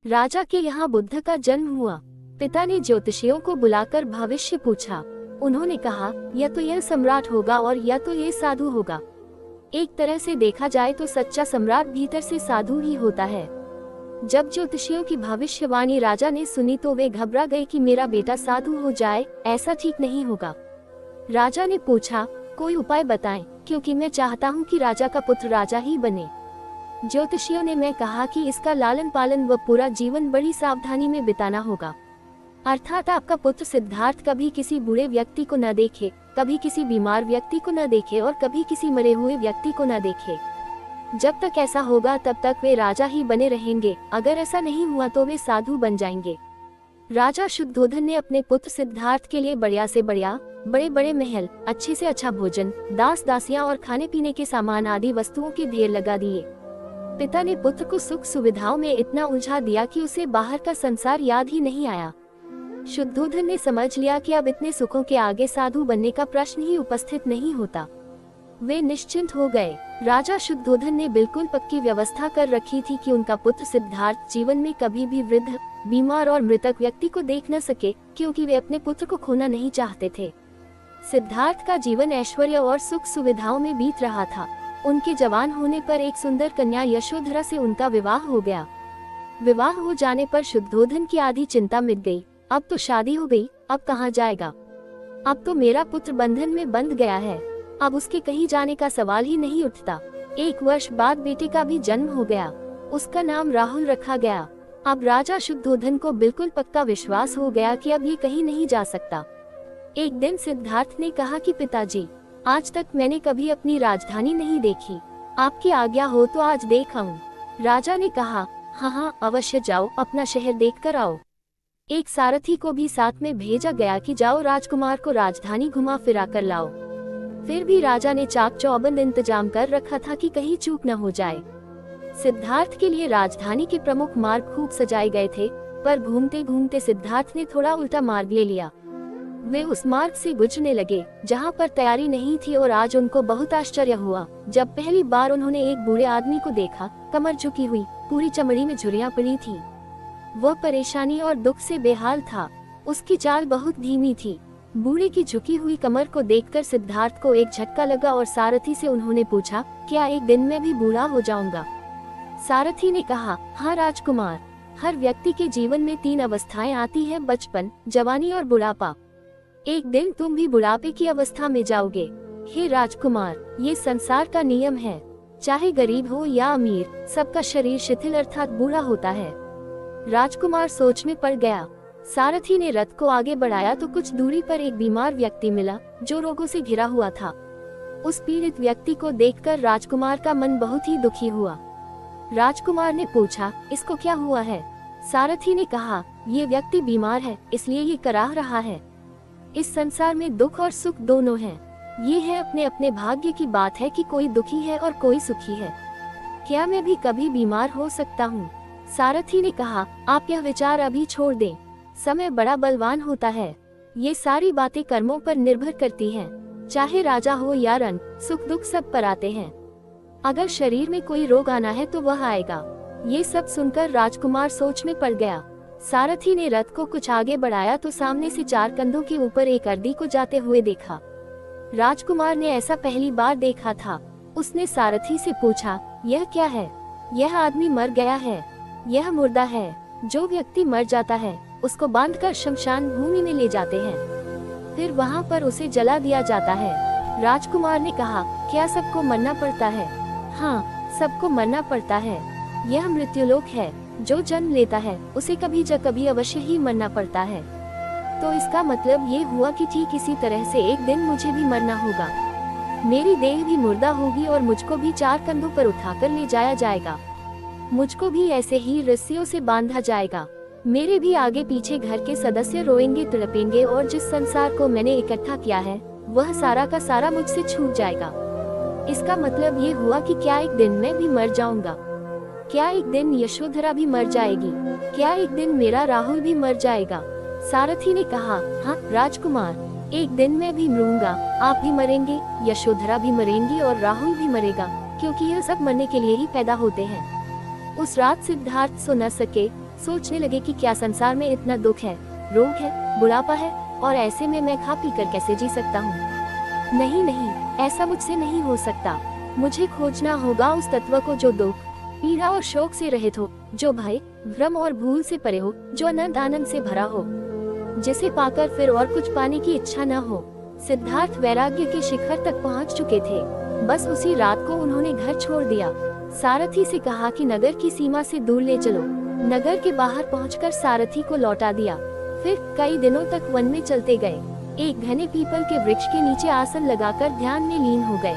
राजा के यहाँ बुद्ध का जन्म हुआ। पिता ने ज्योतिषियों को बुलाकर भविष्य पूछा। उन्होंने कहा, या तो यह सम्राट होगा और या तो यह साधु होगा। एक तरह से देखा जाए तो सच्चा सम्राट भीतर से साधु ही होता है। जब ज्योतिषियों की भविष्यवाणी राजा ने सुनी तो वे घबरा गए कि मेरा बेटा साधु हो जाए, ऐसा ठीक नहीं होगा। राजा ने पूछा, कोई उपाय बताएं, क्योंकि मैं चाहता हूं कि राजा का पुत्र राजा ही बने। ज्योतिषियों ने मैं कहा कि इसका लालन पालन व पूरा जीवन बड़ी सावधानी में बिताना होगा। अर्थात आपका पुत्र सिद्धार्थ कभी किसी बूढ़े व्यक्ति को न देखे, कभी किसी बीमार व्यक्ति को न देखे और कभी किसी मरे हुए व्यक्ति को न देखे। जब तक ऐसा होगा तब तक वे राजा ही बने रहेंगे। अगर ऐसा नहीं हुआ तो वे साधु बन जाएंगे। राजा शुद्धोधन ने अपने पुत्र सिद्धार्थ के लिए बढ़िया से बढ़िया, बड़े बड़े महल, अच्छे से अच्छा भोजन, दास दासियां और खाने पीने के सामान आदि वस्तुओं के ढेर लगा दिए। पिता ने पुत्र को सुख सुविधाओं में इतना उलझा दिया कि उसे बाहर का संसार याद ही नहीं आया। शुद्धोधन ने समझ लिया कि अब इतने सुखों के आगे साधु बनने का प्रश्न ही उपस्थित नहीं होता। वे निश्चिंत हो गए। राजा शुद्धोधन ने बिल्कुल पक्की व्यवस्था कर रखी थी कि उनका पुत्र सिद्धार्थ जीवन में कभी भी वृद्ध, बीमार और मृतक व्यक्ति को देख न सके, क्योंकि वे अपने पुत्र को खोना नहीं चाहते थे। सिद्धार्थ का जीवन ऐश्वर्य और सुख सुविधाओं में बीत रहा था। उनके जवान होने पर एक सुंदर कन्या यशोधरा से उनका विवाह हो गया। विवाह हो जाने पर शुद्धोधन की आधी चिंता मिट गई। अब तो शादी हो गई, अब कहाँ जाएगा? अब तो मेरा पुत्र बंधन में बंध गया है, अब उसके कहीं जाने का सवाल ही नहीं उठता। 1 वर्ष बाद बेटे का भी जन्म हो गया। उसका नाम राहुल रखा गया। अब राजा शुद्धोधन को बिल्कुल पक्का विश्वास हो गया कि अब ये कहीं नहीं जा सकता। एक दिन सिद्धार्थ ने कहा कि पिताजी, आज तक मैंने कभी अपनी राजधानी नहीं देखी, आपकी आज्ञा हो तो आज देख आऊं। राजा ने कहा, हाँ हाँ अवश्य जाओ, अपना शहर देख कर आओ। एक सारथी को भी साथ में भेजा गया कि जाओ राजकुमार को राजधानी घुमा फिरा कर लाओ। फिर भी राजा ने चाक चौबंद इंतजाम कर रखा था कि कहीं चूक न हो जाए। सिद्धार्थ के लिए राजधानी के प्रमुख मार्ग खूब सजाए गए थे, पर घूमते घूमते सिद्धार्थ ने थोड़ा उल्टा मार्ग ले लिया। वे उस मार्ग से गुजरने लगे जहां पर तैयारी नहीं थी और आज उनको बहुत आश्चर्य हुआ जब पहली बार उन्होंने एक बूढ़े आदमी को देखा। कमर झुकी हुई, पूरी चमड़ी में झुर्रियां पड़ी थी। वह परेशानी और दुख से बेहाल था। उसकी चाल बहुत धीमी थी। बूढ़े की झुकी हुई कमर को देखकर सिद्धार्थ को एक झटका लगा और सारथी से उन्होंने पूछा, क्या एक दिन में भी बूढ़ा हो जाऊंगा? सारथी ने कहा, हाँ राजकुमार, हर व्यक्ति के जीवन में 3 अवस्थाएं आती हैं, बचपन, जवानी और बुढ़ापा। एक दिन तुम भी बुढ़ापे की अवस्था में जाओगे। हे राजकुमार, ये संसार का नियम है, चाहे गरीब हो या अमीर, सबका शरीर शिथिल अर्थात बूढ़ा होता है। राजकुमार सोच में पड़ गया। सारथी ने रथ को आगे बढ़ाया तो कुछ दूरी पर एक बीमार व्यक्ति मिला जो रोगों से घिरा हुआ था। उस पीड़ित व्यक्ति को देखकर राजकुमार का मन बहुत ही दुखी हुआ। राजकुमार ने पूछा, इसको क्या हुआ है? सारथी ने कहा, ये व्यक्ति बीमार है, इसलिए ये कराह रहा है। इस संसार में दुख और सुख दोनों हैं। ये है अपने अपने भाग्य की बात है कि कोई दुखी है और कोई सुखी है। क्या मैं भी कभी बीमार हो सकता हूँ? सारथी ने कहा, आप यह विचार अभी छोड़ दें, समय बड़ा बलवान होता है। ये सारी बातें कर्मों पर निर्भर करती हैं। चाहे राजा हो या रण, सुख दुख सब पर आते हैं। अगर शरीर में कोई रोग आना है तो वह आएगा। ये सब सुनकर राजकुमार सोच में पड़ गया। सारथी ने रथ को कुछ आगे बढ़ाया तो सामने से 4 कंधों के ऊपर एक अर्दी को जाते हुए देखा। राजकुमार ने ऐसा पहली बार देखा था। उसने सारथी से पूछा, यह क्या है? यह आदमी मर गया है, यह मुर्दा है। जो व्यक्ति मर जाता है उसको बांधकर शमशान भूमि में ले जाते हैं, फिर वहाँ पर उसे जला दिया जाता है। राजकुमार ने कहा, क्या सबको मरना पड़ता है? हाँ, सबको मरना पड़ता है। यह मृत्युलोक है। जो जन्म लेता है उसे कभी ज कभी अवश्य ही मरना पड़ता है। तो इसका मतलब ये हुआ कि ठीक इसी तरह से एक दिन मुझे भी मरना होगा। मेरी देह भी मुर्दा होगी और मुझको भी 4 कंधों पर उठाकर ले जाया जाएगा। मुझको भी ऐसे ही रस्सियों से बांधा जाएगा। मेरे भी आगे पीछे घर के सदस्य रोएंगे, तड़पेंगे और जिस संसार को मैंने इकट्ठा किया है वह सारा का सारा मुझसे छूट जाएगा। इसका मतलब ये हुआ कि क्या एक दिन मैं भी मर जाऊंगा? क्या एक दिन यशोधरा भी मर जाएगी? क्या एक दिन मेरा राहुल भी मर जाएगा? सारथी ने कहा, हाँ राजकुमार, एक दिन मैं भी मरूंगा, आप भी मरेंगे, यशोधरा भी मरेंगी और राहुल भी मरेगा, क्योंकि यह सब मरने के लिए ही पैदा होते हैं। उस रात सिद्धार्थ सो न सके। सोचने लगे कि क्या संसार में इतना दुख है, रोग है, बुढ़ापा है, और ऐसे में मैं खा पी कर कैसे जी सकता हूँ। नहीं नहीं, ऐसा मुझसे नहीं हो सकता। मुझे खोजना होगा उस तत्व को जो दुख, पीड़ा और शोक से रहित हो, जो भय, भ्रम और भूल से परे हो, जो अनंत आनंद से भरा हो, जिसे पाकर फिर और कुछ पाने की इच्छा न हो। सिद्धार्थ वैराग्य के शिखर तक पहुंच चुके थे। बस उसी रात को उन्होंने घर छोड़ दिया। सारथी से कहा कि नगर की सीमा से दूर ले चलो। नगर के बाहर पहुंचकर सारथी को लौटा दिया। फिर कई दिनों तक वन में चलते गए। एक घने पीपल के वृक्ष के नीचे आसन लगाकर ध्यान में लीन हो गए।